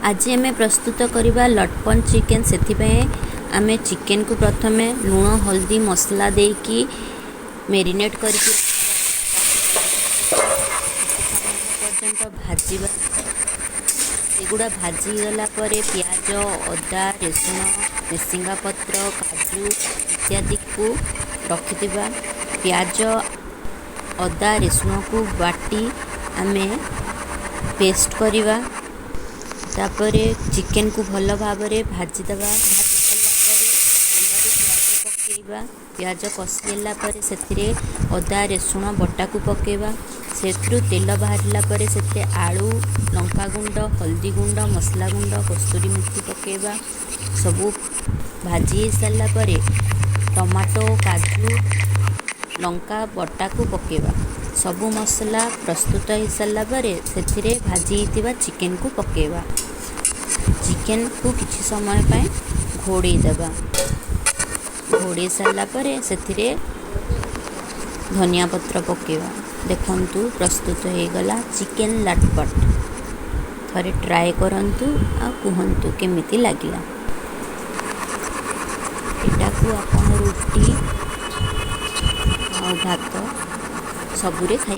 आज आम प्रस्तुत करवा लटपन चिकेन से आम चिकेन को प्रथम लुण हल्दी मसला देकी मेरिनेट कर पर्यंत भाजवा एगुड़ा भाजीगला पियाज अदा रसुण मिसिंगा पत्र काजू इत्यादि को रखि पियाज अदा रसुण को बाटी आमे पेस्ट करवा तापर चिकेन को भल भाव भाजीदे पकेवा पियाज कषिला से अदा रसुण बटा को पकेवा से तेल बाहर से आलू लंका गुंड हल्दी गुंड मसला गुंड कस्तूरी मेथी पकेवा सबू भाजी सारा टमाटो काजू लंका बटा को पकेवा सबू मसला प्रस्तुत हो सारा से भाजी चिकेन को पकेवा चिकेन को किसी समय पर घोड़े देवा घोड़े सारा से धनिया पत्र पकेवा देखंतु प्रस्तुत हो गला चिकेन लटपट थरे ट्राए करंतु आ कहंतु केमिति लागिला एटा को आपण रोटी आ भात सबुरे खाइ।